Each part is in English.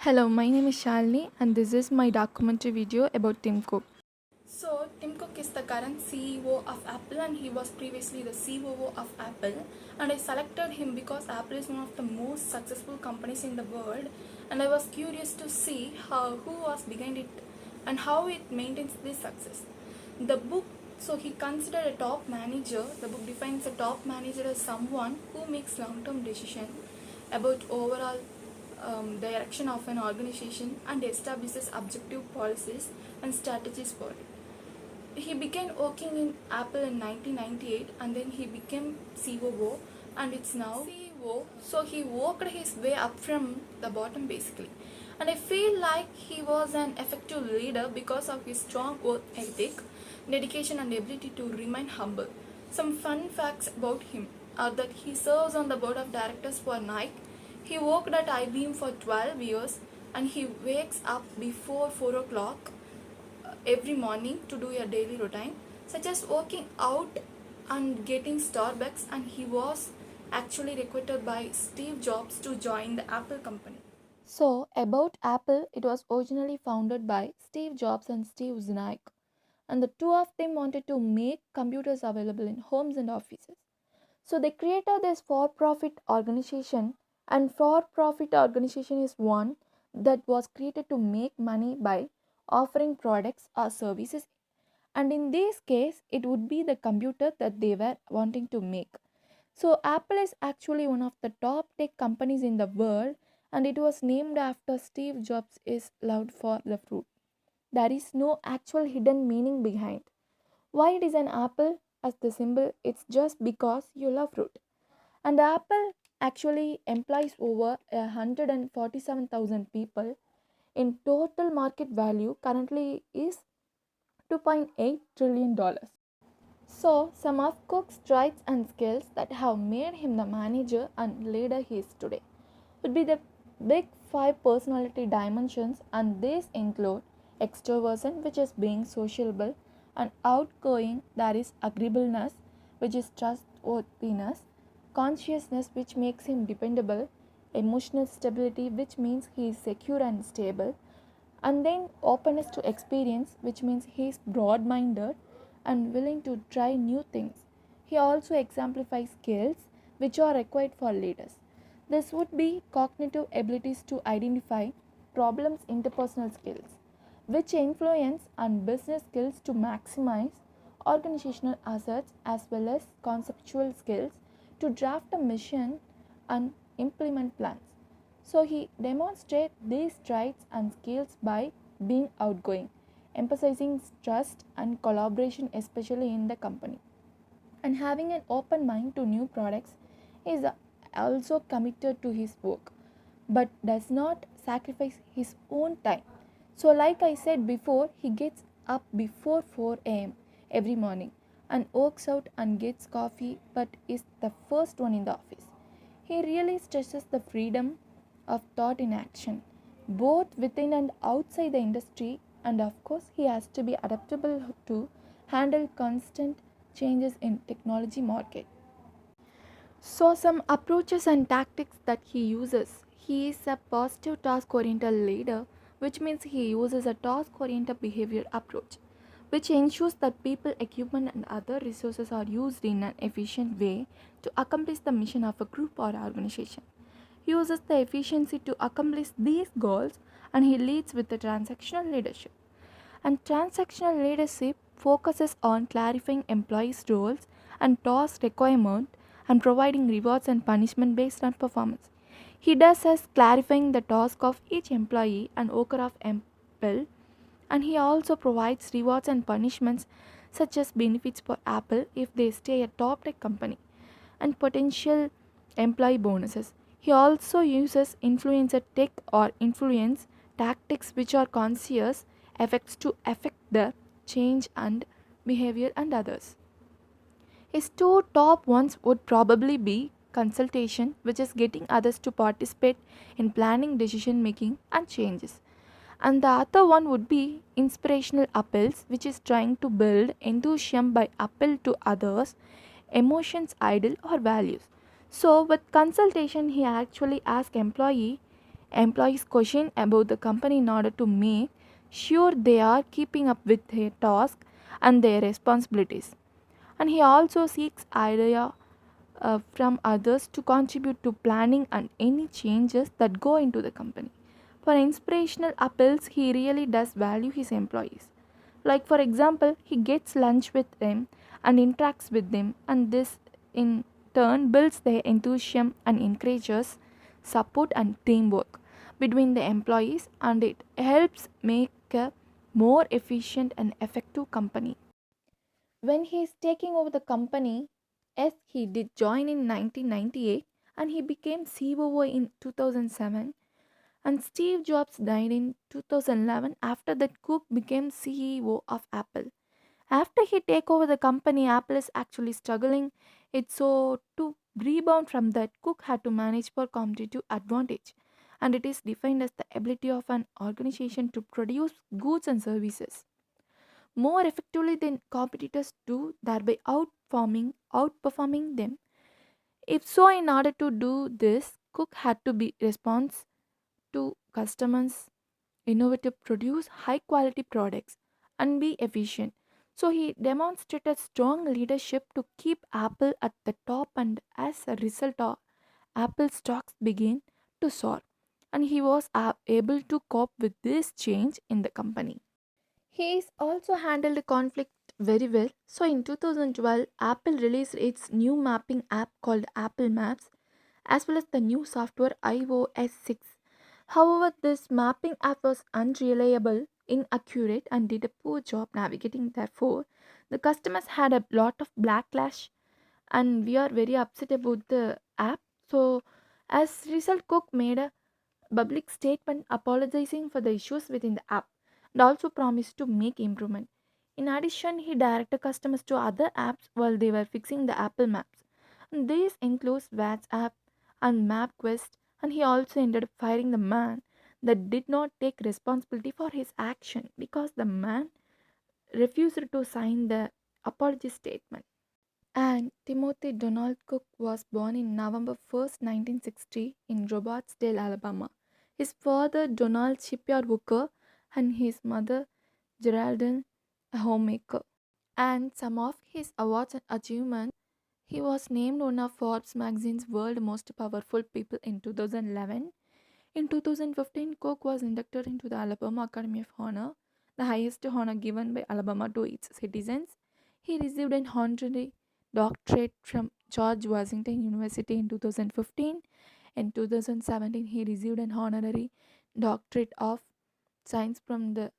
Hello, my name is Shalini and this is my documentary video about Tim Cook. So, Tim Cook is the current CEO of Apple and he was previously the COO of Apple. And I selected him because Apple is one of the most successful companies in the world, and I was curious to see who was behind it and how it maintains this success. The book, so he considered a top manager. The book defines a top manager as someone who makes long-term decisions about overall direction of an organization and establishes objective policies and strategies for it. He began working in Apple in 1998 and then he became COO and it's now CEO. So he worked his way up from the bottom basically. And I feel like he was an effective leader because of his strong work ethic, dedication, and ability to remain humble. Some fun facts about him are that he serves on the board of directors for Nike. He worked at IBM for 12 years and he wakes up before 4 o'clock every morning to do a daily routine, such as working out and getting Starbucks, and he was actually recruited by Steve Jobs to join the Apple company. So, about Apple, it was originally founded by Steve Jobs and Steve Wozniak, and the two of them wanted to make computers available in homes and offices. So they created this for-profit organization, and for-profit organization is one that was created to make money by offering products or services. And in this case, it would be the computer that they were wanting to make. So Apple is actually one of the top tech companies in the world, and it was named after Steve Jobs is loved for the fruit. There is no actual hidden meaning behind. Why it is an apple as the symbol? It's just because you love fruit. And Apple actually employs over 147,000 people. In total market value currently is $2.8 trillion. So, some of Cook's traits and skills that have made him the manager and leader he is today would be the big five personality dimensions, and these include extroversion, which is being sociable, and outgoing, that is agreeableness, which is trustworthiness, consciousness, which makes him dependable, emotional stability, which means he is secure and stable, and then openness to experience, which means he is broad minded and willing to try new things. He also exemplifies skills which are required for leaders. This would be cognitive abilities to identify problems, interpersonal skills, which influence, and business skills to maximize organizational assets, as well as conceptual skills to draft a mission and implement plans. So he demonstrates these traits and skills by being outgoing, emphasizing trust and collaboration, especially in the company, and having an open mind to new products. He is also committed to his work but does not sacrifice his own time. So, like I said before, he gets up before 4 a.m. every morning and works out and gets coffee but is the first one in the office. He really stresses the freedom of thought in action, both within and outside the industry, and of course, he has to be adaptable to handle constant changes in technology market. So, some approaches and tactics that he uses. He is a positive task oriented leader, which means he uses a task oriented behavior approach, which ensures that people, equipment, and other resources are used in an efficient way to accomplish the mission of a group or organization. He uses the efficiency to accomplish these goals, and he leads with the transactional leadership. And transactional leadership focuses on clarifying employees' roles and task requirement and providing rewards and punishment based on performance. He does as clarifying the task of each employee and worker of Apple, and he also provides rewards and punishments such as benefits for Apple if they stay a top tech company and potential employee bonuses. He also uses influencer tech or influence tactics, which are conscious effects to affect the change and behavior and others. His two top ones would probably be consultation, which is getting others to participate in planning, decision making, and changes. And the other one would be inspirational appeals, which is trying to build enthusiasm by appeal to others, emotions, ideal, or values. So, with consultation, he actually asks employee Employees question about the company in order to make sure they are keeping up with their task and their responsibilities. And he also seeks idea from others to contribute to planning and any changes that go into the company. For inspirational appeals, he really does value his employees. Like, for example, he gets lunch with them and interacts with them, and this in turn builds their enthusiasm and encourages support and teamwork between the employees, and it helps make a more efficient and effective company. When he is taking over the company, yes, he did join in 1998 and he became COO in 2007, and Steve Jobs died in 2011. After that, Cook became CEO of Apple. After he take over the company, Apple is actually struggling. It's so to rebound from that, Cook had to manage for competitive advantage. And it is defined as the ability of an organization to produce goods and services more effectively than competitors do, thereby outperforming them. If so, in order to do this, Cook had to be response to customers, innovative, produce high quality products, and be efficient. So he demonstrated strong leadership to keep Apple at the top, and as a result, of Apple stocks began to soar, and he was able to cope with this change in the company. He's also handled conflict very well. So in 2012, Apple released its new mapping app called Apple Maps, as well as the new software iOS 6. However, this mapping app was unreliable, inaccurate, and did a poor job navigating. Therefore, the customers had a lot of backlash, and we are very upset about the app. So, as result, Cook made a public statement apologizing for the issues within the app and also promised to make improvement. In addition, he directed customers to other apps while they were fixing the Apple Maps. And these includes WhatsApp and MapQuest, and he also ended up firing the man that did not take responsibility for his action because the man refused to sign the apology statement. And Timothy Donald Cook was born in November 1st, 1960 in Robertsdale, Alabama. His father, Donald Shipyard Worker, and his mother, Geraldine, a homemaker. And some of his awards and achievements, he was named one of Forbes magazine's World Most Powerful People in 2011. In 2015, Cook was inducted into the Alabama Academy of Honor, the highest honor given by Alabama to its citizens. He received an honorary doctorate from George Washington University in 2015. In 2017, he received an honorary doctorate of science from the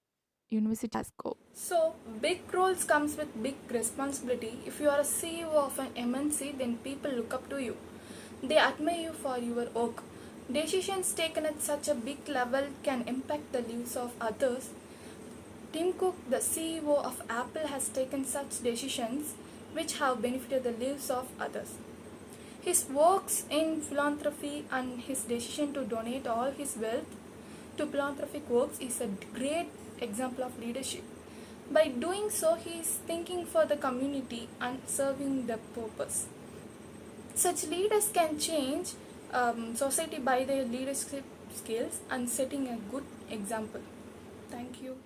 University of Glasgow. So, big roles comes with big responsibility. If you are a CEO of an MNC, then people look up to you. They admire you for your work. Decisions taken at such a big level can impact the lives of others. Tim Cook, the CEO of Apple, has taken such decisions which have benefited the lives of others. His works in philanthropy and his decision to donate all his wealth to philanthropic works is a great example of leadership. By doing so, he is thinking for the community and serving the purpose. Such leaders can change society by their leadership skills and setting a good example. Thank you.